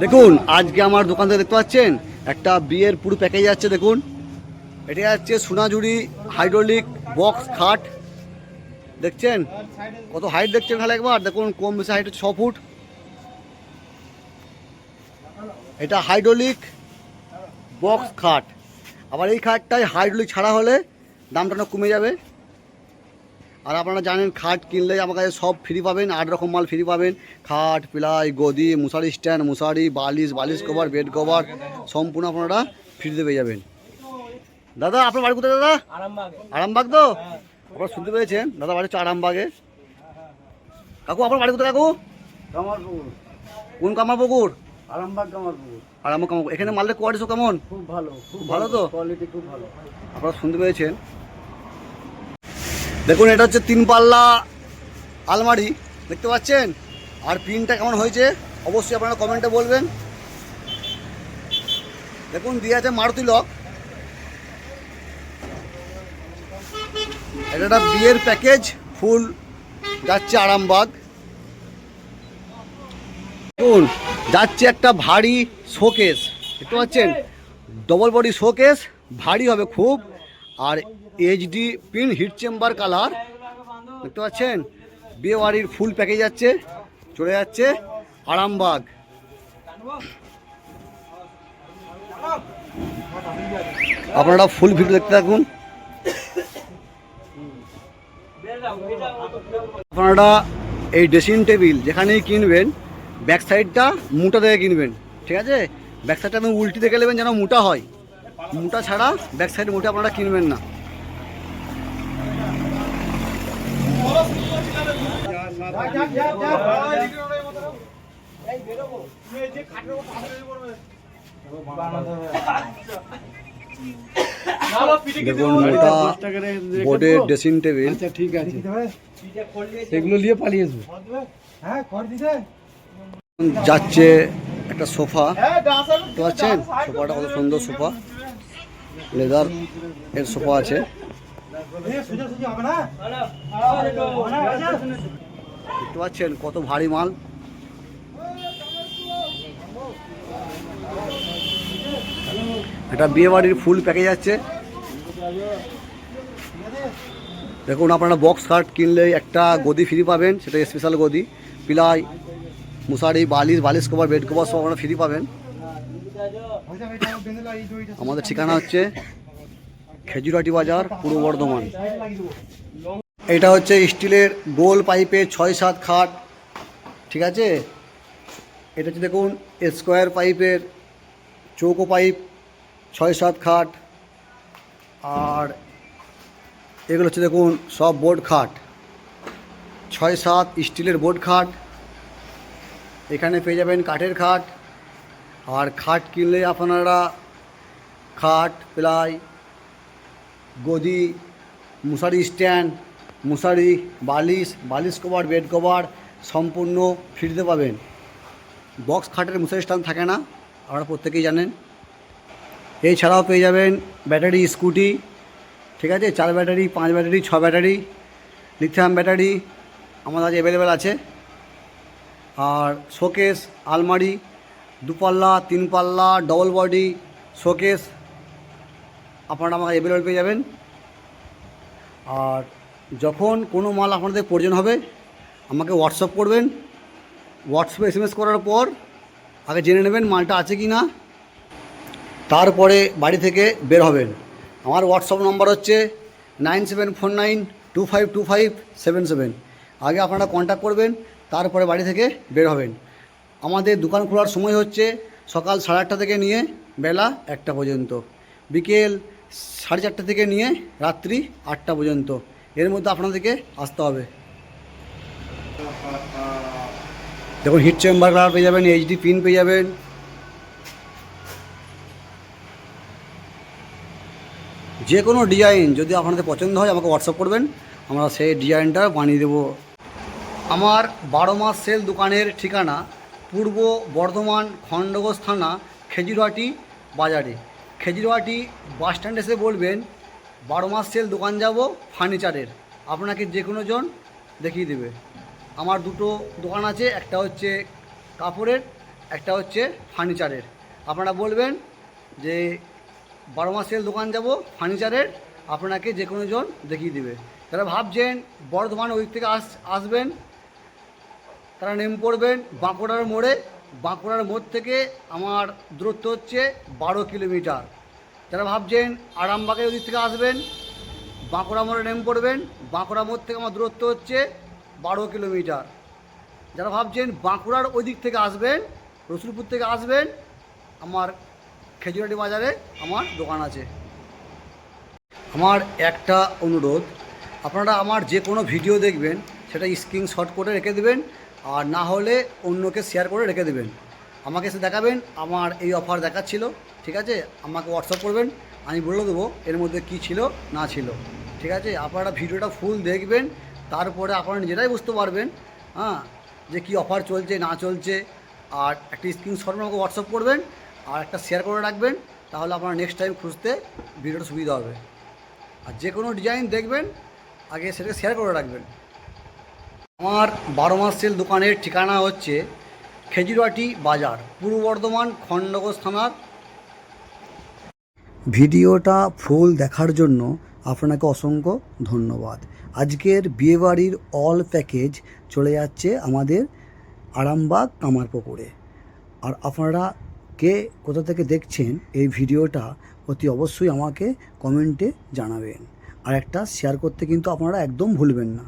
দেখুন আজকে আমার দোকান থেকে দেখতে পাচ্ছেন একটা বিয়ের পুরো প্যাকেজ আছে। দেখুন এটা যাচ্ছে সোনাঝুরি হাইড্রোলিক বক্স খাট। দেখছেন কত হাইট দেখছেন খালি একবার দেখুন, কম বেশি হাইট হচ্ছে 6 ফুট। এটা হাইড্রোলিক বক্স খাট। আবার এই খাটটাই হাইড্রোলিক ছাড়া হলে দামটা কমে যাবে। আর আপনারা জানেন খাট কিনলে আমার কাছে সব ফ্রি পাবেন, 8 রকম মাল ফ্রি পাবেন। খাট, প্লাই, গদি, মশারি স্ট্যান্ড, মশারি, বালিশ কভার, বেড কভার সম্পূর্ণ আপনারা ফ্রিতে পেয়ে যাবেন। দাদা আপনার বাড়ি কোথায় দাদা? আরামবাগ তো? আপনারা শুনতে পেয়েছেন, দাদা বাড়ি হচ্ছে আরামবাগে। কাকু আপনার বাড়ি কোথায় কাকু? কামারপুকুর। কোন কামারপুকুর? আরামবাগ কামারপুকুর। আরামবাগ কামারপুকুর। এখানে মালের কোয়ালিটি কেমন? খুব ভালো, খুব ভালো তো? কোয়ালিটি খুব ভালো। আপনারা শুনতে পেয়েছেন। দেখুন এটা হচ্ছে 3 পাল্লা আলমারি, দেখতে পাচ্ছেন। আর প্রিন্টটা কেমন হয়েছে অবশ্যই আপনারা কমেন্টে বলবেন। দেখুন দিয়ে আছে মারুতি লক। এটা একটা বিয়ের প্যাকেজ ফুল যাচ্ছে আরামবাগ। দেখুন যাচ্ছে একটা ভারী শোকেস, দেখতে পাচ্ছেন ডবল বডি শোকেস, ভারী হবে খুব। আর HD pin heat chamber colour, দেখতে পাচ্ছেন। বিয়ে বাড়ির ফুল প্যাকেজ যাচ্ছে, চলে যাচ্ছে আরামবাগ। আপনারা ফুল ভিডিও দেখতে থাকুন। আপনারা এই ড্রেসিং টেবিল যেখানেই কিনবেন ব্যাক সাইডটা মোটা দেখে কিনবেন, ঠিক আছে? ব্যাক সাইডটা আপনি উল্টি দেখে নেবেন যেন মোটা হয়, মোটা ছাড়া ব্যাক সাইড মোটা আপনারা কিনবেন না। দেখুন মোটা বোর্ডের ড্রেসিং টেবিল। আচ্ছা ঠিক আছে, সেগুলো নিয়ে পালিয়ে আসবো। যাচ্ছে একটা সোফা, দেখতে পাচ্ছেন সোফাটা কত সুন্দর সোফা, লেদার এর সোফা আছে। দেখতে পাচ্ছেন কত ভারী মাল। এটা বিয়ে বাড়ির ফুল প্যাকেজ আছে। দেখুন আপনারা বক্স খাট কিনলে একটা গদি ফ্রি পাবেন, সেটা স্পেশাল গদি। পিলাই, মশারি, বালিশ কভার, বেড কভার সব আপনারা ফ্রি পাবেন। আমাদের ঠিকানা হচ্ছে খেজুরাটি বাজার, পূর্ব বর্ধমান। এটা হচ্ছে স্টিলের গোল পাইপের 6-7 খাট, ঠিক আছে। এটা হচ্ছে দেখুন স্কোয়ার পাইপের চৌকো পাইপ 6-7 খাট। আর এগুলো হচ্ছে দেখুন সব বোর্ড খাট, 6-7 স্টিলের বোর্ড খাট। এখানে পেয়ে যাবেন কাঠের খাট। আর খাট কিনলে আপনারা খাট, প্লাই, গদি, মশারি স্ট্যান্ড, মশারি, বালিশ কভার, বেড কভার সম্পূর্ণ ফ্রিতে পাবেন। বক্স খাটের মশারি স্ট্যান্ড থাকে না, আপনারা প্রত্যেকেই জানেন। এছাড়াও পেয়ে যাবেন ব্যাটারি স্কুটি, ঠিক আছে, 4 battery, 5 battery, 6 battery, lithium battery আমাদের কাছে অ্যাভেলেবেল আছে। আর শোকেস, আলমারি, 2 পাল্লা, 3 পাল্লা, ডবল বডি শোকেস আপনারা আমাকে অ্যাভেলেবেল পেয়ে যাবেন। আর যখন কোনো মাল আপনাদের প্রয়োজন হবে আমাকে হোয়াটসঅ্যাপ করবেন। হোয়াটসঅ্যাপে SMS করার পর আগে জেনে নেবেন মালটা আছে কি না, তারপরে বাড়ি থেকে বের হবেন। আমার হোয়াটসঅ্যাপ নম্বর হচ্ছে 9749252577। আগে আপনারা কন্ট্যাক্ট করবেন, তারপরে বাড়ি থেকে বের হবেন। আমাদের দোকান খোলার সময় হচ্ছে সকাল 8:30 থেকে নিয়ে বেলা 1টা পর্যন্ত, বিকেল 4:30 থেকে নিয়ে রাত্রি 8টা পর্যন্ত। এর মধ্যে আপনাদেরকে আসতে হবে। দেখুন হিট চেম্বার কালার পেয়ে যাবেন, এইচডি পিন পেয়ে যাবেন। যে কোনো ডিজাইন যদি আপনাদের পছন্দ হয় আমাকে হোয়াটসঅ্যাপ করবেন, আমরা সেই ডিজাইনটা বানিয়ে দেবো। আমার 12 মাস সেল দোকানের ঠিকানা পূর্ব বর্ধমান খণ্ডঘোষ থানা, খেজুরহাটি বাজারে। খেজুরহাটি বাস স্ট্যান্ড এসে বলবেন 12 মাস সেল দোকান যাব ফার্নিচারের, আপনাকে যে কোনো জন দেখিয়ে দেবে। আমার দুটো দোকান আছে, একটা হচ্ছে কাপড়ের, একটা হচ্ছে ফার্নিচারের। আপনারা বলবেন যে 12 মাসের দোকান যাব ফার্নিচারের, আপনাকে যে কোনো জন দেখিয়ে দেবে। যারা ভাবছেন বর্ধমান ওই দিক থেকে আসবেন, তারা নেমে পড়বেন বাঁকুড়ার মোড়ে। বাঁকুড়ার মোড় থেকে আমার দূরত্ব হচ্ছে 12 কিলোমিটার। যারা ভাবছেন আরামবাগের ওই দিক থেকে আসবেন, বাঁকুড়া মোড়ে নেমে পড়বেন। বাঁকুড়া মোড় থেকে আমার দূরত্ব হচ্ছে 12 কিলোমিটার। যারা ভাবছেন বাঁকুড়ার ওই দিক থেকে আসবেন, রসুলপুর থেকে আসবেন, আমার খেজুরাটি বাজারে আমার দোকান আছে। আমার একটা অনুরোধ, আপনারা আমার যে কোনো ভিডিও দেখবেন সেটা স্ক্রিনশট করে রেখে দেবেন, আর না হলে অন্যকে শেয়ার করে রেখে দেবেন। আমাকে এসে দেখাবেন আমার এই অফার দেখাচ্ছিল, ঠিক আছে? আমাকে হোয়াটসঅ্যাপ করবেন, আমি বলে দেবো এর মধ্যে কী ছিল না ছিল, ঠিক আছে? আপনারা ভিডিওটা ফুল দেখবেন, তারপরে আপনারা নিজেরাই বুঝতে পারবেন হ্যাঁ যে কী অফার চলছে না চলছে। আর একটা স্ক্রিনশট আমাকে হোয়াটসঅ্যাপ করবেন আর একটা শেয়ার করে রাখবেন, তাহলে আপনারা নেক্সট টাইম খুঁজতে ভিডিওটা সুবিধা হবে। আর যে কোনো ডিজাইন দেখবেন আগে সেটাকে শেয়ার করে রাখবেন। আমার 12 মাস সেল দোকানের ঠিকানা হচ্ছে খেজুরাটি বাজার, পূর্ব বর্ধমান খণ্ডঘোষ থানার। ভিডিওটা ফুল দেখার জন্য আপনাকে অসংখ্য ধন্যবাদ। আজকের বিয়েবাড়ির অল প্যাকেজ চলে যাচ্ছে আমাদের আরামবাগ কামারপুকুরে। আর আপনারা কে কোথা থেকে দেখছেন এই ভিডিওটা অতি অবশ্যই আমাকে কমেন্টে জানাবেন, আর একটা শেয়ার করতে কিন্তু আপনারা একদম ভুলবেন না।